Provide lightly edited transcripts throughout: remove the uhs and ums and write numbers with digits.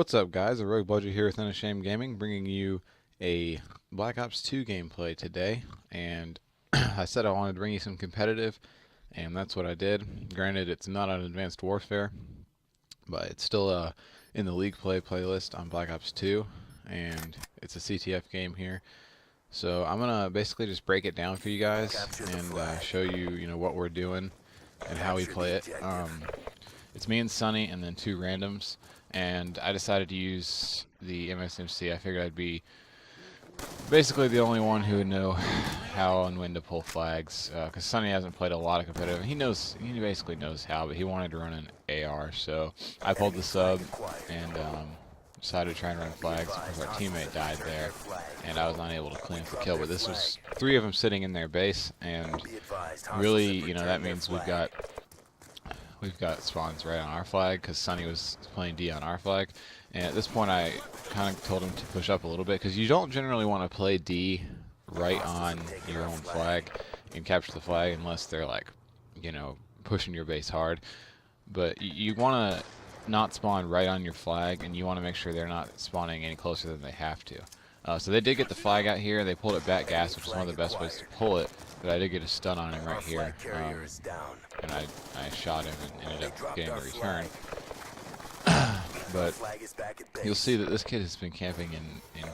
What's up, guys? A Rogue Budget here with Unashamed Gaming, bringing you a Black Ops 2 gameplay today. And I said I wanted to bring you some competitive, and that's what I did. Granted, it's not on Advanced Warfare, but it's still in the League Play playlist on Black Ops 2, and it's a CTF game here. So I'm gonna basically just break it down for you guys and show you, what we're doing and how we play it. It's me and Sunny, and then two randoms. And I decided to use the MSMC. I figured I'd be basically the only one who would know how and when to pull flags, because Sonny hasn't played a lot of competitive. He basically knows how, but he wanted to run an AR, so I pulled the sub and decided to try and run flags because our teammate died there, and I was unable to clean up the kill. But this was 3 of them sitting in their base, and really, that means we've got spawns right on our flag because Sonny was playing D on our flag. And at this point I kind of told him to push up a little bit because you don't generally want to play D right on your own flag and capture the flag unless they're like, pushing your base hard. But you want to not spawn right on your flag, and you want to make sure they're not spawning any closer than they have to. So they did get the flag out here. They pulled it back gas, which is one of the best ways to pull it. But I did get a stun on him right here, and I shot him and ended up getting the return. But you'll see that this kid has been camping in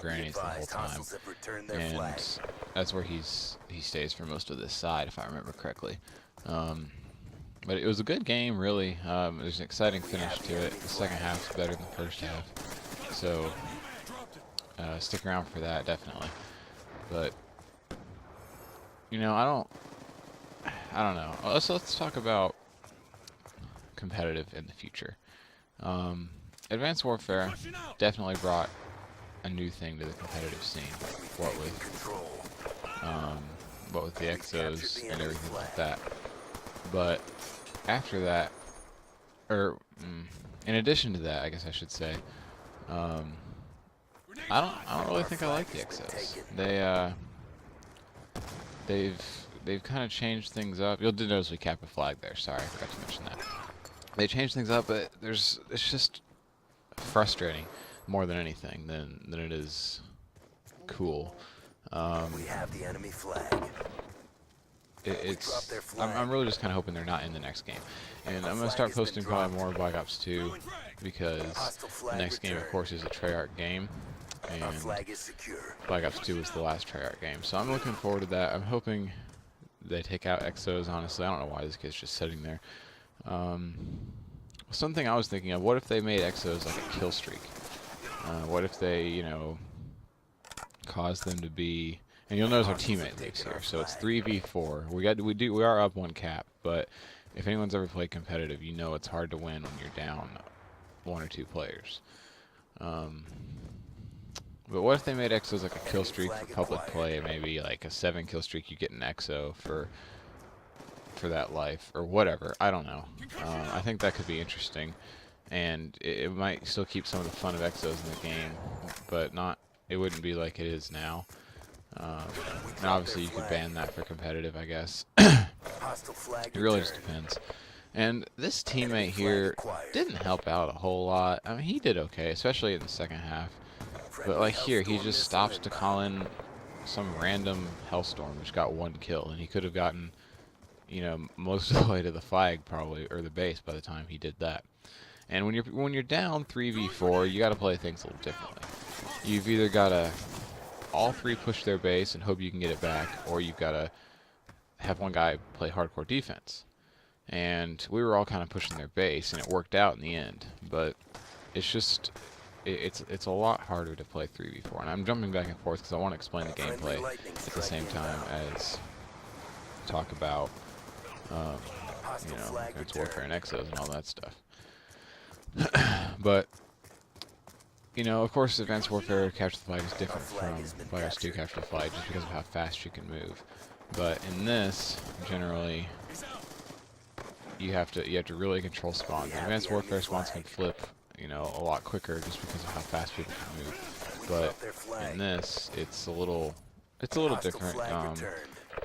grannies the whole time, and that's where he stays for most of this side, if I remember correctly. But it was a good game, really. There's an exciting finish to it. The second half's better than the first half, so stick around for that, definitely. But I don't know. Let's talk about competitive in the future. Advanced Warfare definitely brought a new thing to the competitive scene. What with the exos and everything like that. But after that, or in addition to that, I guess I should say, I don't really think I like the exos. They've kind of changed things up. You'll notice we cap a flag there. Sorry, I forgot to mention that. They changed things up, but it's just frustrating more than anything than it is cool. We have the enemy flag. I'm really just kind of hoping they're not in the next game. And I'm going to start posting probably more Black Ops 2 because the next game, of course, is a Treyarch game. And Black Ops 2 was the last Treyarch game. So I'm looking forward to that. I'm hoping they take out exos, honestly. I don't know why this kid's just sitting there. Something I was thinking of, what if they made exos like a kill streak? What if they, caused them to be... And you'll notice our teammate lives here, so it's 3v4. We are up 1 cap, but if anyone's ever played competitive, you know it's hard to win when you're down 1 or 2 players. But what if they made exos like a kill streak for public play, maybe like a 7 kill streak, you get an exo for that life, or whatever, I don't know. I think that could be interesting, and it might still keep some of the fun of exos in the game, but it wouldn't be like it is now. And obviously you could ban that for competitive, I guess. It really just depends. And this teammate here didn't help out a whole lot. I mean, he did okay, especially in the second half. But like here, he just stops to call in some random Hellstorm, which got 1 kill, and he could have gotten, most of the way to the flag probably, or the base by the time he did that. And when you're down 3v4, you got to play things a little differently. You've either got to all 3 push their base and hope you can get it back, or you've got to have one guy play hardcore defense. And we were all kind of pushing their base, and it worked out in the end. But it's just, it's a lot harder to play 3v4. And I'm jumping back and forth because I want to explain the gameplay at the same time as talk about, Advanced Warfare and exos and all that stuff. But of course, Advanced Warfare Capture the Flag is different from Black Ops 2 Capture the Flag just because of how fast you can move. But in this, generally, you have to really control spawns. Advanced Warfare spawns can flip, a lot quicker just because of how fast people can move. But in this, it's a little different.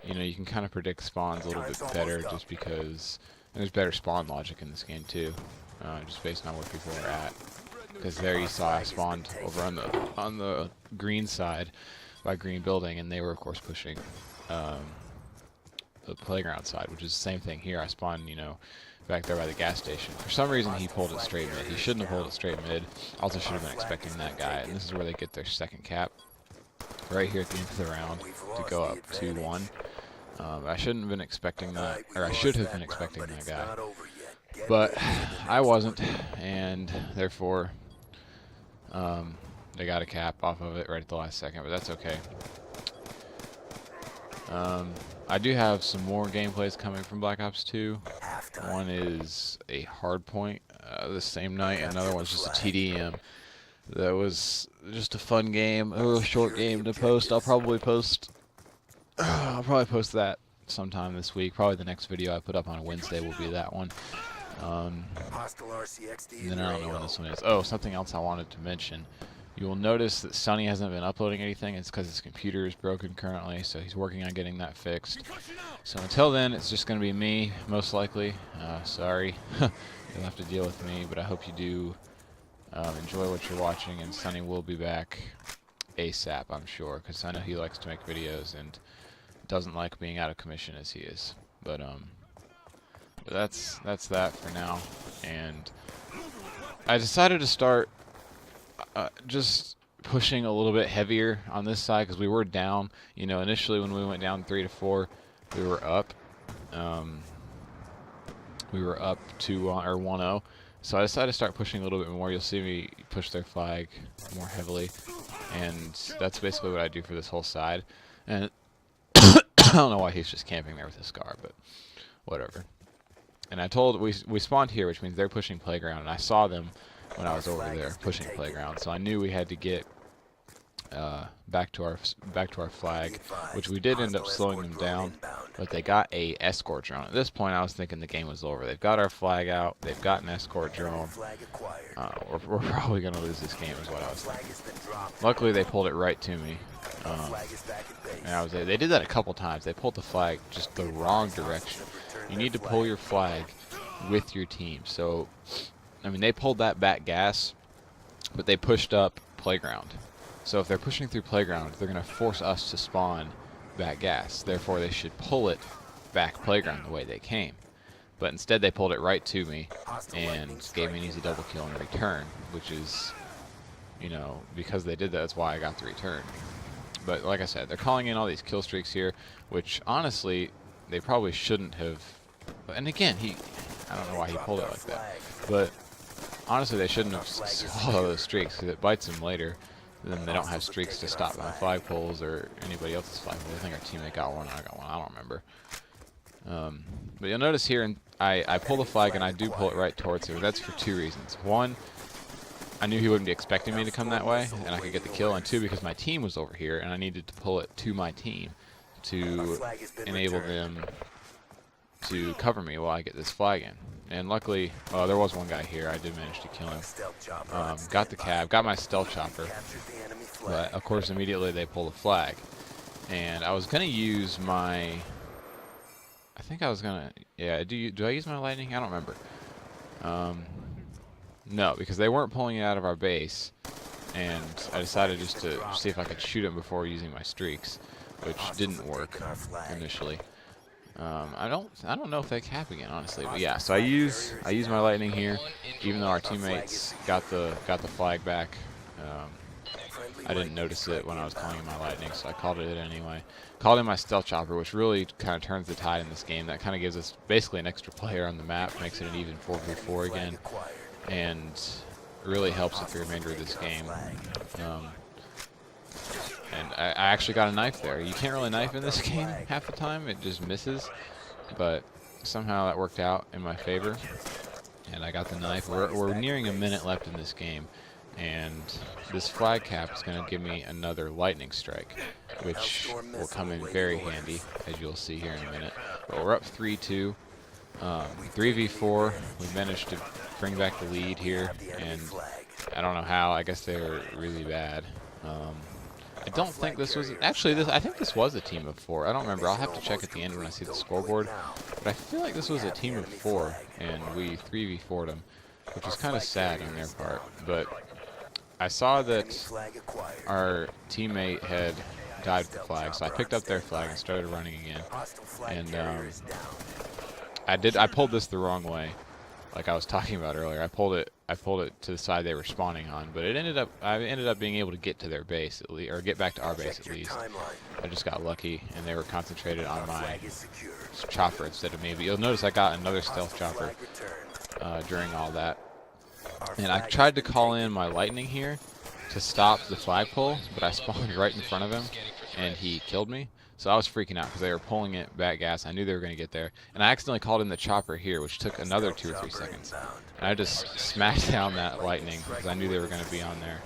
You can kind of predict spawns a little bit better just because there's better spawn logic in this game too, just based on where people are at. because there you saw I spawned over on the green side by green building, and they were of course pushing the playground side, which is the same thing here. I spawned, you know, back there by the gas station. For some reason he pulled it straight mid. He shouldn't have pulled it straight mid. Also should have been expecting that guy, and this is where they get their second cap. Right here at the end of the round to go up 2-1. I shouldn't have been expecting that, or I should have been expecting that guy. But I wasn't, and therefore they got a cap off of it right at the last second, but that's okay. I do have some more gameplays coming from Black Ops 2. One is a hard point the same night, another one's just a TDM. That was just a fun game, a short game to post. I'll probably post that sometime this week. Probably the next video I put up on a Wednesday will be that one. And then I don't know when this one is. Oh, something else I wanted to mention. You will notice that Sonny hasn't been uploading anything. It's because his computer is broken currently, so he's working on getting that fixed. So until then, it's just going to be me, most likely. Sorry, you'll have to deal with me, but I hope you do enjoy what you're watching, and Sonny will be back ASAP, I'm sure, because I know he likes to make videos and doesn't like being out of commission as he is. But that's that for now, and I decided to start just pushing a little bit heavier on this side because we were down. You know, initially when we went down 3-4, we were up. We were up 1-0. So I decided to start pushing a little bit more. You'll see me push their flag more heavily, and that's basically what I do for this whole side. And I don't know why he's just camping there with his scar, but whatever. And I told we spawned here, which means they're pushing playground, and I saw them when I was over there pushing playground. So I knew we had to get back to our flag, which we did end up slowing them down. But they got a escort drone. At this point, I was thinking the game was over. They've got our flag out. They've got an escort drone. We're probably going to lose this game is what I was thinking. Luckily, they pulled it right to me. And they did that a couple times. They pulled the flag just the wrong direction. You need to pull your flag with your team. So, I mean, they pulled that back gas, but they pushed up playground. So if they're pushing through playground, they're going to force us to spawn back gas. Therefore, they should pull it back playground the way they came. But instead, they pulled it right to me and gave me an easy double kill in return, which is, you know, because they did that, that's why I got the return. But like I said, they're calling in all these kill streaks here, which honestly, they probably shouldn't have. And again, I don't know why he pulled it like that. But honestly, they shouldn't have swallowed those streaks because it bites them later. Then they don't have streaks to stop my flag pulls or anybody else's flag pulls. I think our teammate got one, I got one, I don't remember. But you'll notice here, I pull the flag and I do pull it right towards him. That's for two reasons. One, I knew he wouldn't be expecting me to come that way and I could get the kill. And two, because my team was over here and I needed to pull it to my team to enable them to cover me while I get this flag in. And luckily, there was one guy here. I did manage to kill him. Got the cab, got my stealth chopper. But of course, immediately they pull the flag. And I was gonna use my. I think I was gonna. Yeah. Do I use my lightning? I don't remember. No, because they weren't pulling it out of our base, and I decided just to see if I could shoot him before using my streaks, which didn't work initially. I don't know if they cap again, honestly, but yeah. So I use my lightning here, even though our teammates got the flag back. I didn't notice it when I was calling in my lightning, so I called it anyway. Called in my stealth chopper, which really kind of turns the tide in this game. That kind of gives us basically an extra player on the map, makes it an even 4v4 again, and really helps with the remainder of this game. And I actually got a knife there. You can't really knife in this game half the time. It just misses. But somehow that worked out in my favor. And I got the knife. We're nearing a minute left in this game. And this flag cap is going to give me another lightning strike, which will come in very handy, as you'll see here in a minute. But we're up 3-2. 3v4. We managed to bring back the lead here. And I don't know how. I guess they were really bad. I don't think this was actually I think this was a team of 4. I don't remember. I'll have to check at the end when I see the scoreboard. But I feel like this was a team of 4, and we 3v4'd them, which was kind of sad on their part. But I saw Enemy that flag acquired. our teammate had died with the flag, so I picked up their flag and started running again. Hostile flag And carrier is down. I pulled this the wrong way, like I was talking about earlier. I pulled it to the side they were spawning on, but I ended up being able to get to their base at least, or get back to our base Check at your least. timeline. I just got lucky, and they were concentrated on Our my flag is secure. chopper instead of me. But you'll notice I got another stealth Hostile chopper flag returned. during all that. Our And I flag tried to has been call taken. in my lightning here to stop the flagpole, but I spawned right in front of him, and he killed me. So I was freaking out because they were pulling it back gas. I knew they were going to get there. And I accidentally called in the chopper here, which took another 2 or 3 seconds. And I just smacked down that lightning because I knew they were going to be on there.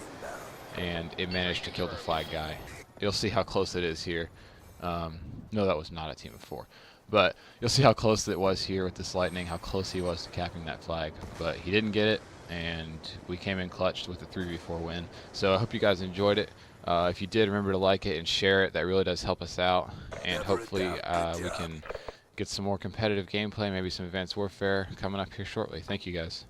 And it managed to kill the flag guy. You'll see how close it is here. No, that was not a team of 4. But you'll see how close it was here with this lightning, how close he was to capping that flag. But he didn't get it, and we came in clutched with a 3v4 win. So I hope you guys enjoyed it. If you did, remember to like it and share it. That really does help us out. And hopefully we can get some more competitive gameplay, maybe some Advanced Warfare coming up here shortly. Thank you guys.